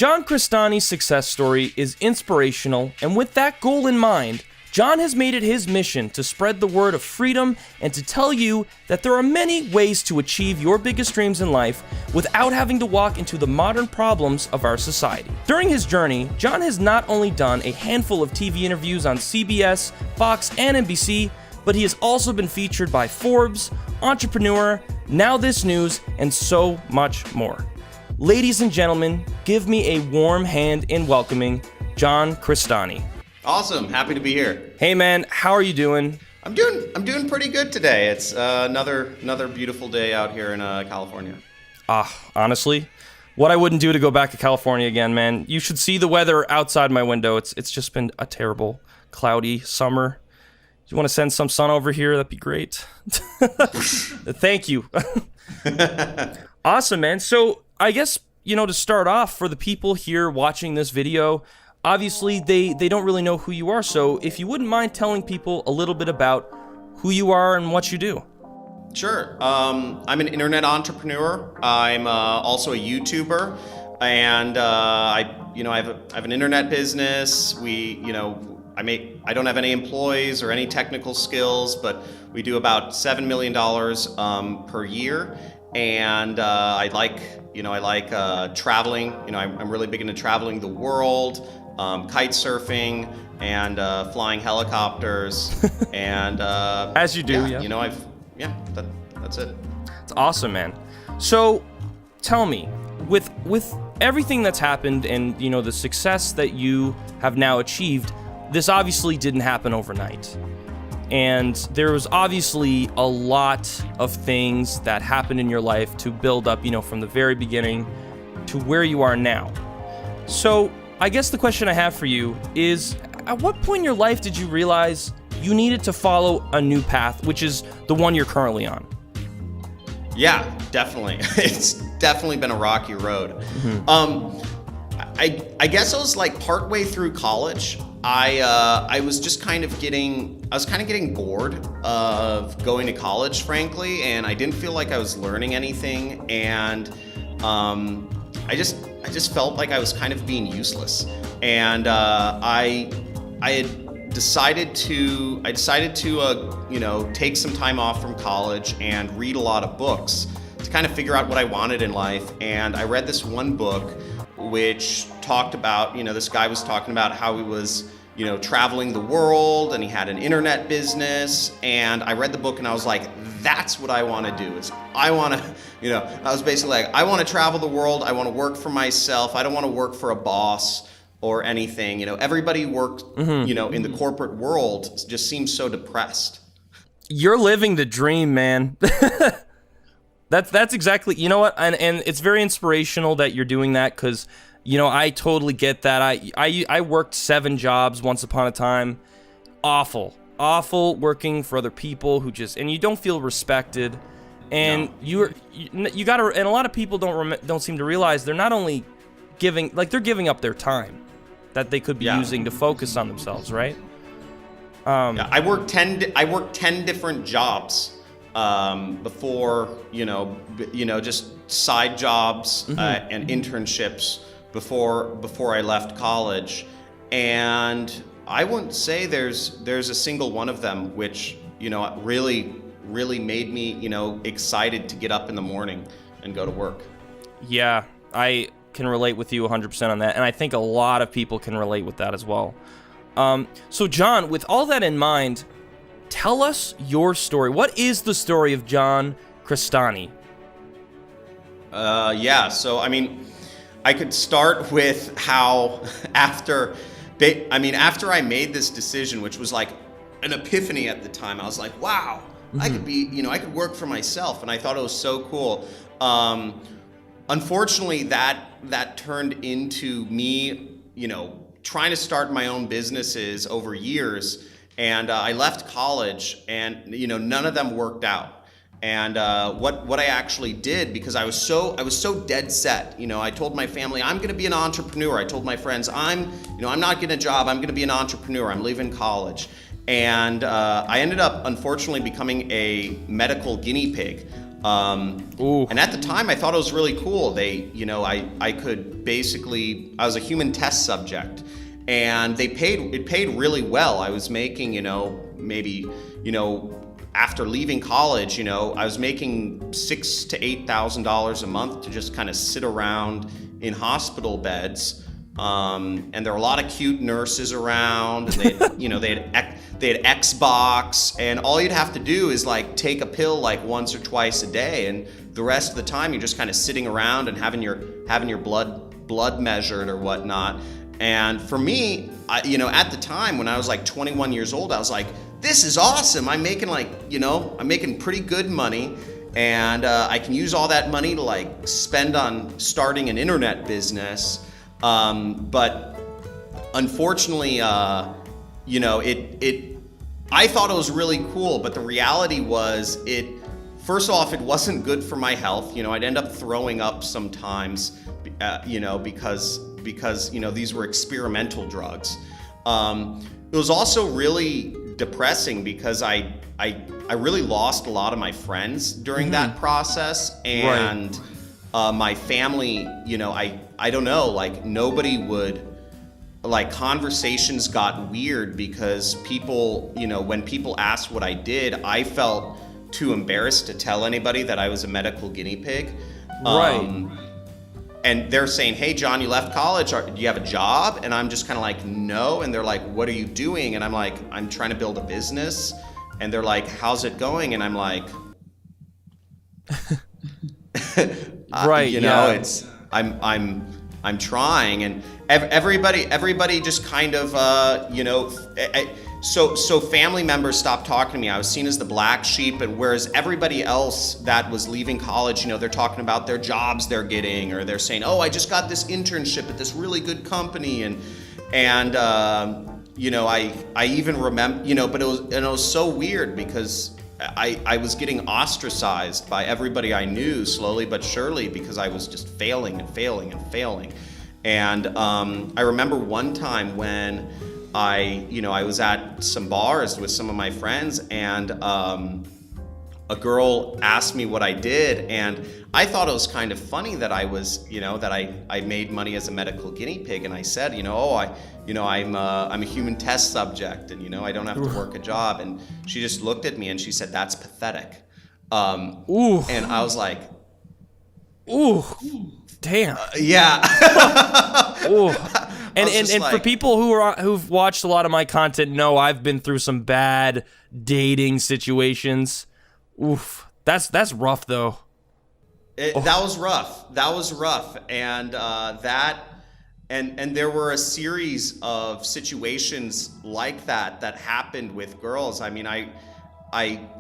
John Crestani's success story is inspirational, and with that goal in mind, John has made it his mission to spread the word of freedom and to tell you that there are many ways to achieve your biggest dreams in life without having to walk into the modern problems of our society. During his journey, John has not only done a handful of TV interviews on CBS, Fox, and NBC, but he has also been featured by Forbes, Entrepreneur, Now This News, and so much more. Ladies and gentlemen, give me a warm hand in welcoming John Crestani. Awesome. Happy to be here. Hey man, how are you doing? I'm doing pretty good today. It's another beautiful day out here in California. Honestly, what I wouldn't do to go back to California again, man. You should see the weather outside my window. It's just been a terrible, cloudy summer. You want to send some sun over here? That'd be great. Thank you. Awesome, man. So I guess, to start off, for the people here watching this video, obviously they don't really know who you are. So if you wouldn't mind telling people a little bit about who you are and what you do. Sure. I'm an internet entrepreneur. I'm also a YouTuber, and I have an internet business. I don't have any employees or any technical skills, but we do about $7 million per year. And I like traveling. I'm really big into traveling the world, kite surfing, and flying helicopters. And as you do, that's it. It's awesome, man. So tell me, with everything that's happened and the success that you have now achieved, this obviously didn't happen overnight. And there was obviously a lot of things that happened in your life to build up, from the very beginning to where you are now. So I guess the question I have for you is, at what point in your life did you realize you needed to follow a new path, which is the one you're currently on? Yeah, definitely. It's definitely been a rocky road. Mm-hmm. I guess I was like partway through college. I was just kind of getting bored of going to college, frankly, and I didn't feel like I was learning anything, and I just felt like I was kind of being useless. And I had decided to take some time off from college and read a lot of books to kind of figure out what I wanted in life. And I read this one book which talked about, this guy was talking about how he was, traveling the world, and he had an internet business. And I read the book and I was like, that's what I want to do. I was basically like, I want to travel the world. I want to work for myself. I don't want to work for a boss or anything. Everybody works, in the corporate world just seems so depressed. You're living the dream, man. That's exactly, what, and it's very inspirational that you're doing that, because, I totally get that. I worked 7 jobs once upon a time. Awful working for other people who and you don't feel respected, and no. you gotta, and a lot of people don't seem to realize they're not only they're giving up their time that they could be using to focus on themselves, right? I worked 10 different jobs before, just side jobs and internships before I left college. And I wouldn't say there's a single one of them which, really made me, excited to get up in the morning and go to work. Yeah, I can relate with you 100% on that. And I think a lot of people can relate with that as well. So John, with all that in mind, tell us your story. What is the story of John Crestani? So I could start with how after I made this decision, which was like an epiphany at the time, I was like, wow, I could work for myself, and I thought it was so cool. Unfortunately, that turned into me, trying to start my own businesses over years. And I left college, and none of them worked out. And what I actually did, because I was so dead set, I told my family I'm going to be an entrepreneur. I told my friends I'm not getting a job. I'm going to be an entrepreneur. I'm leaving college. And I ended up, unfortunately, becoming a medical guinea pig. Ooh. And at the time, I thought it was really cool. I could basically, I was a human test subject, and it paid really well. I was making, maybe, after leaving college, I was making $6,000 to $8,000 a month to just kind of sit around in hospital beds. And there were a lot of cute nurses around, and they had Xbox, and all you'd have to do is like take a pill like once or twice a day, and the rest of the time you're just kind of sitting around and having your blood measured or whatnot. And for me, at the time when I was like 21 years old, I was like, this is awesome. I'm making I'm making pretty good money, and I can use all that money to like spend on starting an internet business. But unfortunately, I thought it was really cool, but the reality was first off, it wasn't good for my health. I'd end up throwing up sometimes, because these were experimental drugs. It was also really depressing because I really lost a lot of my friends during that process, and my family, I don't know, like nobody would, like conversations got weird because people, when people asked what I did, I felt too embarrassed to tell anybody that I was a medical guinea pig. And they're saying, hey, John, you left college. Do you have a job? And I'm just kind of like, no. And they're like, what are you doing? And I'm like, I'm trying to build a business. And they're like, how's it going? And I'm like, it's, I'm trying. And everybody just kind of, so family members stopped talking to me. I was seen as the black sheep, and whereas everybody else that was leaving college, they're talking about their jobs they're getting, or they're saying, oh, I just got this internship at this really good company, and I even remember, but it was so weird because I was getting ostracized by everybody I knew slowly but surely because I was just failing and failing and failing. And I remember one time when I was at some bars with some of my friends, and a girl asked me what I did, and I thought it was kind of funny that I was, that I made money as a medical guinea pig, and I said, I'm a human test subject, and I don't have to work a job, and she just looked at me and she said, that's pathetic. Ooh. And I was like, ooh, damn. Yeah. Ooh. And for people who've watched a lot of my content know I've been through some bad dating situations. Oof. That's rough though. That was rough. And and there were a series of situations like that happened with girls. I mean, I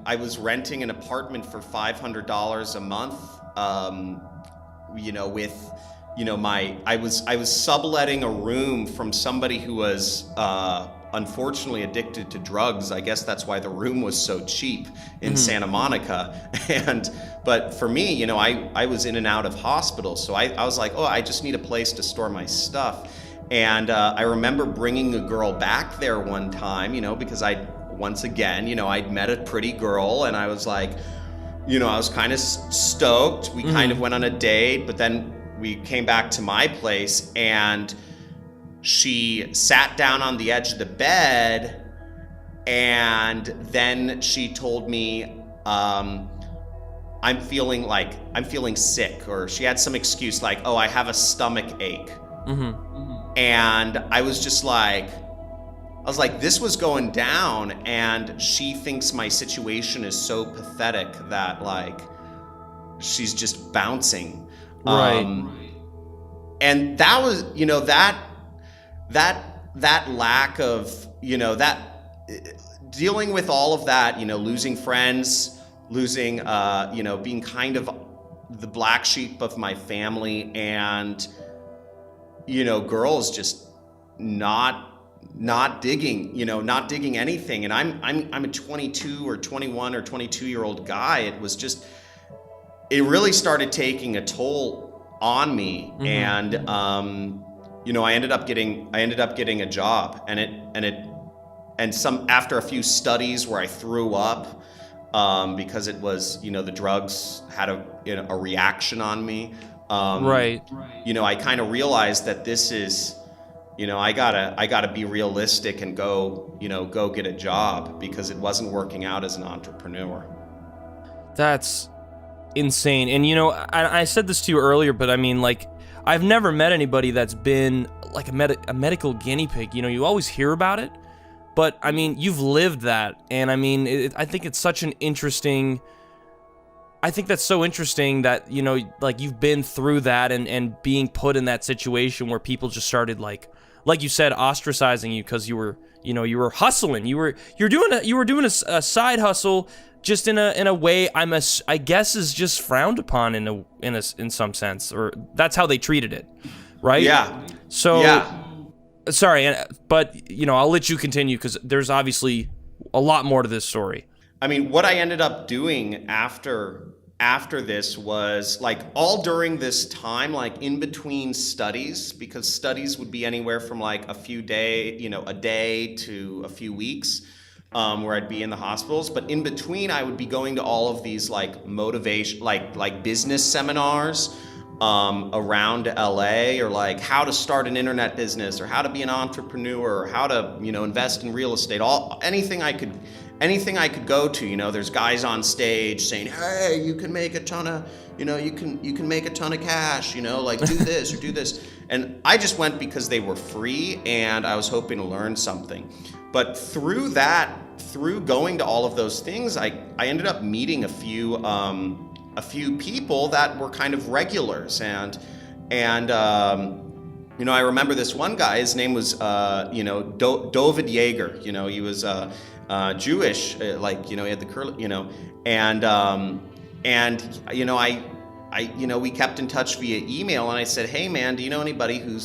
was renting an apartment for $500 a month, with I was subletting a room from somebody who was unfortunately addicted to drugs. I guess that's why the room was so cheap in Santa Monica. But for me, I was in and out of hospital, so I was like, oh, I just need a place to store my stuff. And I remember bringing a girl back there one time, because once again, I'd met a pretty girl, and I was like, I was kind of stoked. We kind of went on a date, but then we came back to my place, and she sat down on the edge of the bed, and then she told me, I'm feeling sick, or she had some excuse like, oh, I have a stomach ache. And I was just like, this was going down, and she thinks my situation is so pathetic that like she's just bouncing. Right. And that was, that lack of, dealing with all of that, losing friends, losing, being kind of the black sheep of my family, and, girls just not digging anything. And I'm a 22 or 21 or 22-year-old guy. It really started taking a toll on me. And I ended up getting a job, and after a few studies where I threw up, because it was, the drugs had a reaction on me. Right. I kind of realized that this is, I gotta be realistic and go get a job, because it wasn't working out as an entrepreneur. That's insane. And I said this to you earlier, but I mean, like, I've never met anybody that's been like a medical guinea pig. You always hear about it, but I mean, you've lived that. And I mean, I think it's such an interesting, I think that's so interesting that, like, you've been through that and being put in that situation where people just started like you said, ostracizing you because you were hustling. You were doing a side hustle, just in a way I guess is just frowned upon in some sense, or that's how they treated it, right? Yeah. So yeah. Sorry, but I'll let you continue, because there's obviously a lot more to this story. I mean, what I ended up doing after this was, like, all during this time, like in between studies, because studies would be anywhere from like a day to a few weeks, where I'd be in the hospitals. But in between, I would be going to all of these like motivation, like business seminars around LA, or like how to start an internet business, or how to be an entrepreneur, or how to invest in real estate. Anything I could go to. There's guys on stage saying, hey, you can make a ton of you can make a ton of cash, like do this or do this. And I just went because they were free, and I was hoping to learn something. But through going to all of those things, I ended up meeting a few people that were kind of regulars, and I remember this one guy. His name was David Yeager. He was Jewish, he had the curly, we kept in touch via email, and I said, hey man, do you know anybody who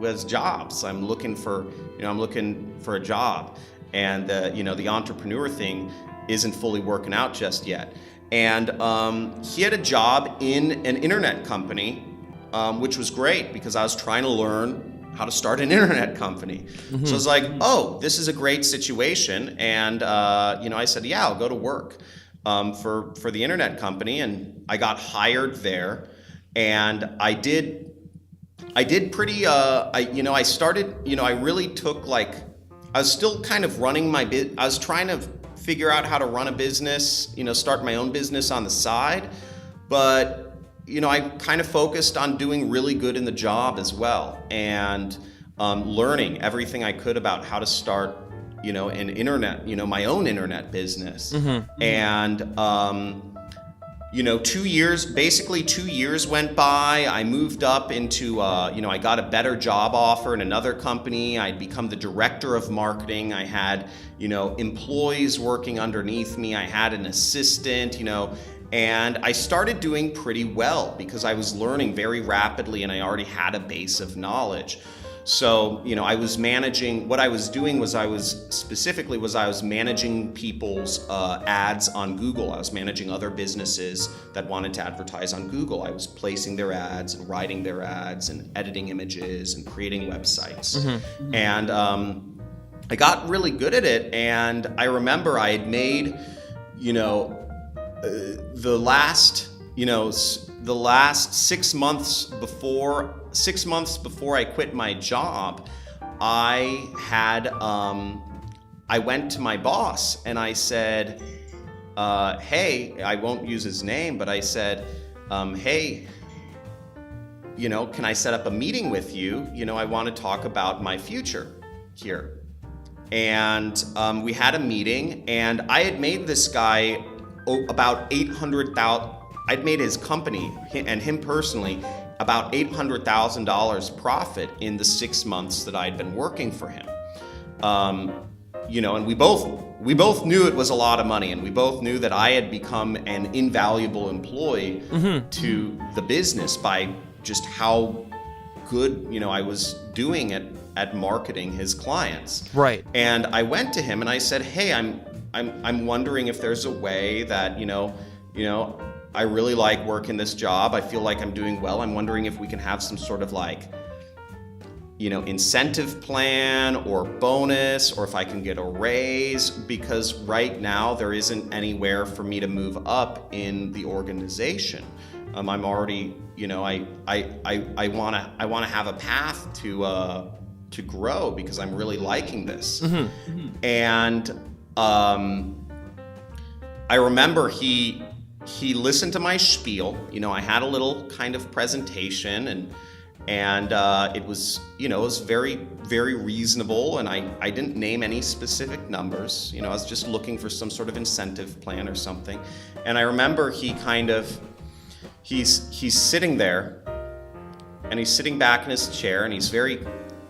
has jobs? I'm looking for a job, and the entrepreneur thing isn't fully working out just yet. And he had a job in an internet company, which was great, because I was trying to learn how to start an internet company. Mm-hmm. So I was like, oh, this is a great situation. And I said, yeah, I'll go to work for the internet company. And I got hired there, and I did pretty, I started, I really took, like, I was still kind of running my I was trying to figure out how to run a business, start my own business on the side. But I kind of focused on doing really good in the job as well, and learning everything I could about how to start, an internet, my own internet business. Mm-hmm. And, 2 years went by. I moved up into, I got a better job offer in another company. I'd become the director of marketing. I had, employees working underneath me. I had an assistant, and I started doing pretty well because I was learning very rapidly, and I already had a base of knowledge. So, I was managing, what I was doing was I was managing people's ads on Google. I was managing other businesses that wanted to advertise on Google. I was placing their ads and writing their ads and editing images and creating websites. Mm-hmm. And I got really good at it. And I remember I had made, the last 6 months before I quit my job, I went to my boss and I said, hey, I won't use his name, but I said, hey, can I set up a meeting with you? I want to talk about my future here. And we had a meeting, and I had made this guy about $800,000. I'd made his company and him personally about $800,000 profit in the 6 months that I'd been working for him. And we both knew it was a lot of money, and we both knew that I had become an invaluable employee mm-hmm. to the business by just how good, I was doing at marketing his clients. Right. And I went to him and I said, hey, I'm wondering if there's a way that, I really like working this job. I feel like I'm doing well. I'm wondering if we can have some sort of like incentive plan or bonus, or if I can get a raise, because right now there isn't anywhere for me to move up in the organization. I'm already, I want to have a path to grow because I'm really liking this. And I remember he listened to my spiel. I had a little kind of presentation, and it was very, very reasonable, and I didn't name any specific numbers. I was just looking for some sort of incentive plan or something. And I remember he's sitting there, and he's sitting back in his chair, and he's very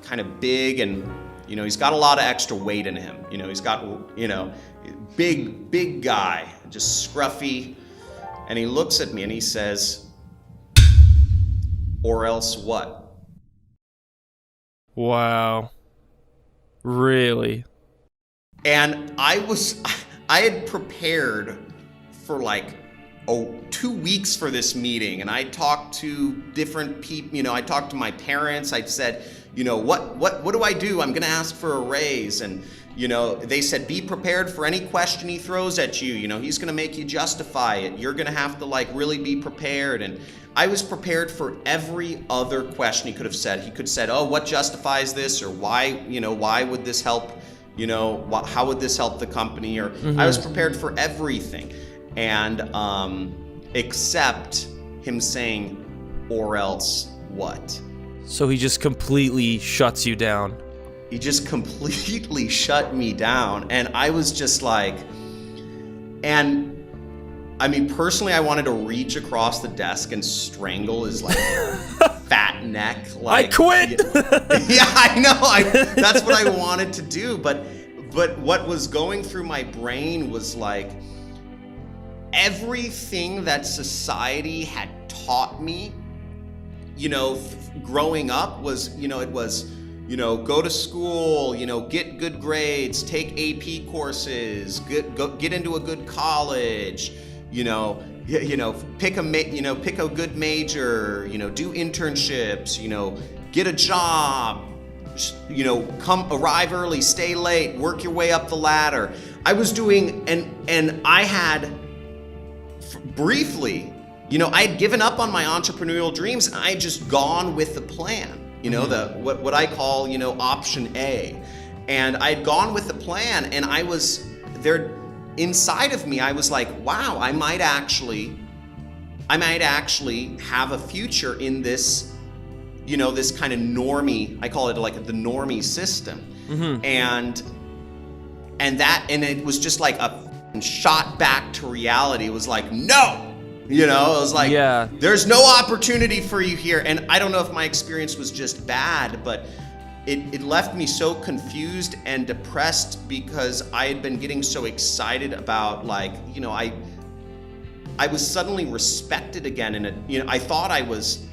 kind of big, and he's got a lot of extra weight in him. He's got big guy, just scruffy, and he looks at me and he says, "Or else what?" Wow. Really? And I had prepared for 2 weeks for this meeting, and I talked to different people. I talked to my parents. I said, what do I do? I'm gonna ask for a raise. And they said, be prepared for any question he throws at you. He's gonna make you justify it. You're gonna have to really be prepared. And I was prepared for every other question he could have said. He could have said, oh, what justifies this? Or why would this help? How would this help the company? Or I was prepared for everything. And except him saying, or else what? So he just completely shuts you down. He just completely shut me down. And I was just personally, I wanted to reach across the desk and strangle his fat neck. I quit! Yeah, I know. That's what I wanted to do. But what was going through my brain was everything that society had taught me, growing up was, it was, go to school, get good grades, take AP courses, get into a good college, pick a good major, do internships, get a job, arrive early, stay late, work your way up the ladder. I was doing, and I had briefly, I had given up on my entrepreneurial dreams, and I had just gone with the plan, what I call, option A. And I had gone with the plan, and I was there inside of me. I was like, wow, I might actually have a future in this, this kind of normie, I call it the normie system. And it was just a shot back to reality. It was no, it was yeah. There's no opportunity for you here. And I don't know if my experience was just bad, but it left me so confused and depressed because I had been getting so excited about I was suddenly respected again, and I thought I was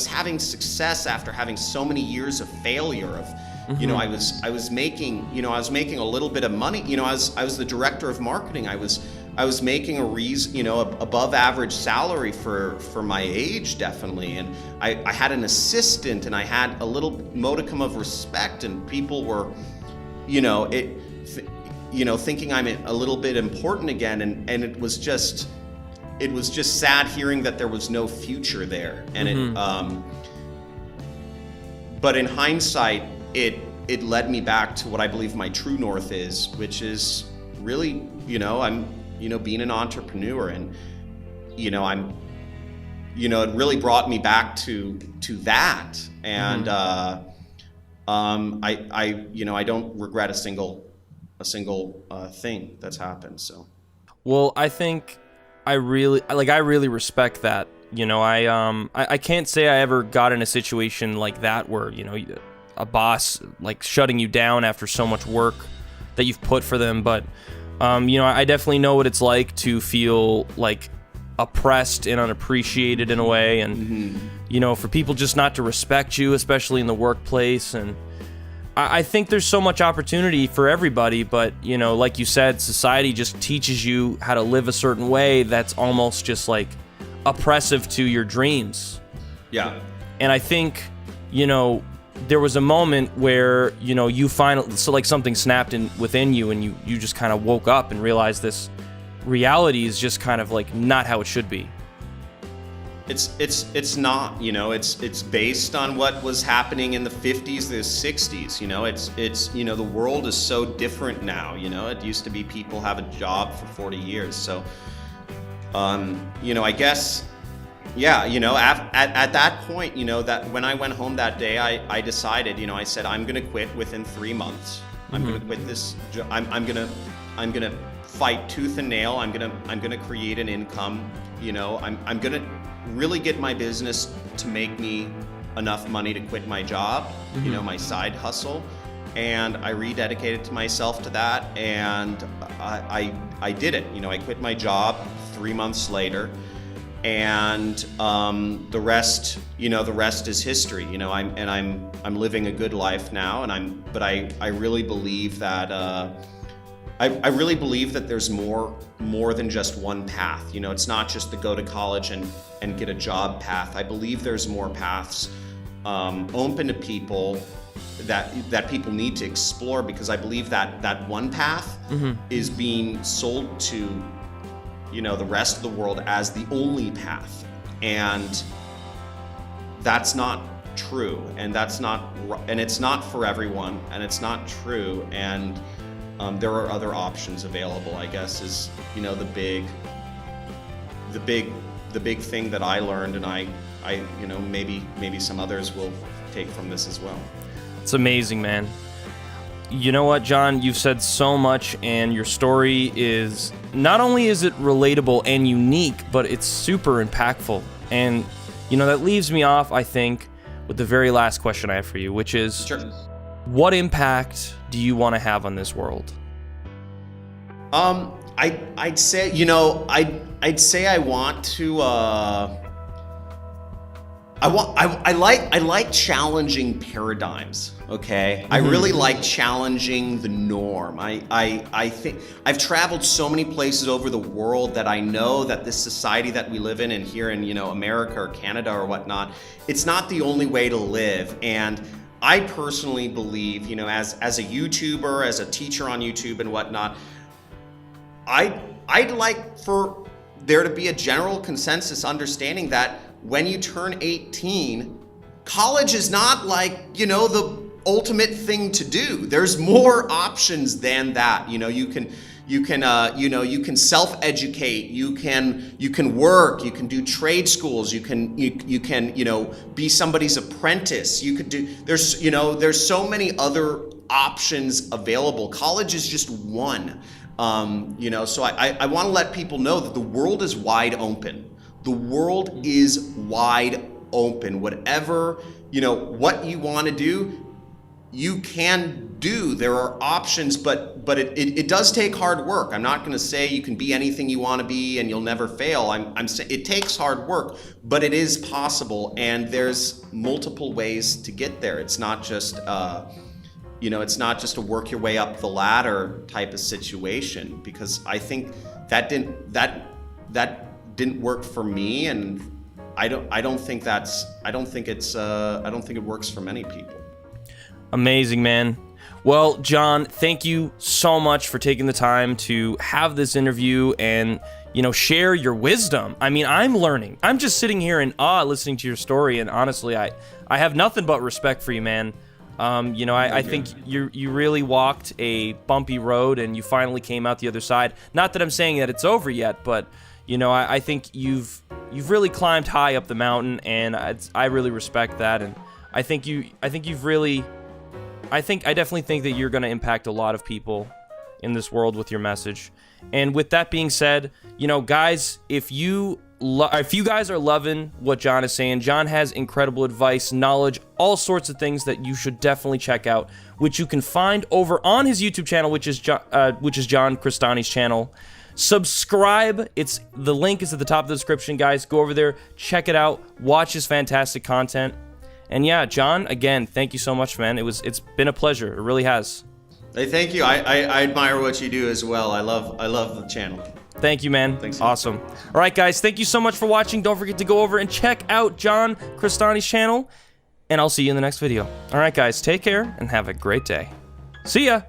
having success after having so many years of failure of I was making a little bit of money. I was the director of marketing. I was making above average salary for my age, definitely. And I had an assistant, and I had a little modicum of respect, and people were, thinking I'm a little bit important again. And it was just sad hearing that there was no future there. And but in hindsight, it led me back to what I believe my true north is, which is really, I'm, being an entrepreneur, and, it really brought me back to that. And, I don't regret a single thing that's happened. So. Well, I think I really respect that. I can't say I ever got in a situation like that where, a boss shutting you down after so much work that you've put for them. But, I definitely know what it's like to feel oppressed and unappreciated in a way. And, for people just not to respect you, especially in the workplace. And I think there's so much opportunity for everybody, but, like you said, society just teaches you how to live a certain way that's almost just oppressive to your dreams. Yeah. And I think, there was a moment where, you know, you finally, so like something snapped within you, and you just kind of woke up and realized this reality is just kind of like not how it should be. It's not, you know, it's based on what was happening in the 50s, the 60s, you know, it's you know, the world is so different now, you know. It used to be people have a job for 40 years. So, you know, I guess, yeah, you know, at that point, you know, that when I went home that day, I decided, you know, I said, I'm going to quit within 3 months. I'm going to quit this. I'm going to fight tooth and nail. I'm going to create an income. You know, I'm going to really get my business to make me enough money to quit my job, you know, my side hustle. And I rededicated to myself to that, and I did it. You know, I quit my job 3 months later, and the rest, you know, the rest is history. You know, I'm living a good life now, and but I really believe that I really believe that there's more than just one path. You know, it's not just to go to college and get a job path. I believe there's more paths open to people that people need to explore, because I believe that one path is being sold to, you know, the rest of the world as the only path, and that's not true, and it's not for everyone, and it's not true, and there are other options available, I guess, is, you know, the big thing that I learned, and I you know, maybe some others will take from this as well. It's amazing, man. You know what, John? You've said so much, and your story is, not only is it relatable and unique, but it's super impactful. And, you know, that leaves me off, I think, with the very last question I have for you, which is, sure, what impact do you want to have on this world? I'd say, you know, I'd say I want to, I like challenging paradigms. Okay, I really like challenging the norm. I think I've traveled so many places over the world that I know that this society that we live in, and here in, you know, America or Canada or whatnot, it's not the only way to live. And I personally believe, you know, as a YouTuber, as a teacher on YouTube and whatnot, I'd like for there to be a general consensus understanding that when you turn 18, college is not like, you know, the ultimate thing to do. There's more options than that. You know, you can self-educate, you can work, you can do trade schools, you can, you know, be somebody's apprentice. You could do, there's so many other options available. College is just one. You know, so I want to let people know that the world is wide open. The world is wide open. Whatever, you know, what you want to do, you can do. There are options, but it does take hard work. I'm not going to say you can be anything you want to be and you'll never fail. I'm saying it takes hard work, but it is possible, and there's multiple ways to get there. It's not just you know, it's not just a work your way up the ladder type of situation, because I think that didn't work for me, and I don't think it works for many people. Amazing, man. Well, John, thank you so much for taking the time to have this interview and, you know, share your wisdom. I mean, I'm learning. I'm just sitting here in awe listening to your story, and honestly, I have nothing but respect for you, man. You know, I think you really walked a bumpy road, and you finally came out the other side. Not that I'm saying that it's over yet, but, you know, I think you've really climbed high up the mountain, and I really respect that. And I definitely think that you're going to impact a lot of people in this world with your message. And with that being said, you know, guys, if you guys are loving what John is saying, John has incredible advice, knowledge, all sorts of things that you should definitely check out, which you can find over on his YouTube channel, which is John Crestani's channel. Subscribe. The link is at the top of the description, guys. Go over there, check it out, watch his fantastic content. And yeah, John, again, thank you so much, man. It's been a pleasure. It really has. Hey, thank you. I admire what you do as well. I love the channel. Thank you, man. Thanks. Awesome. All right, guys, thank you so much for watching. Don't forget to go over and check out John Crestani's channel. and I'll see you in the next video. All right, guys, take care and have a great day. See ya!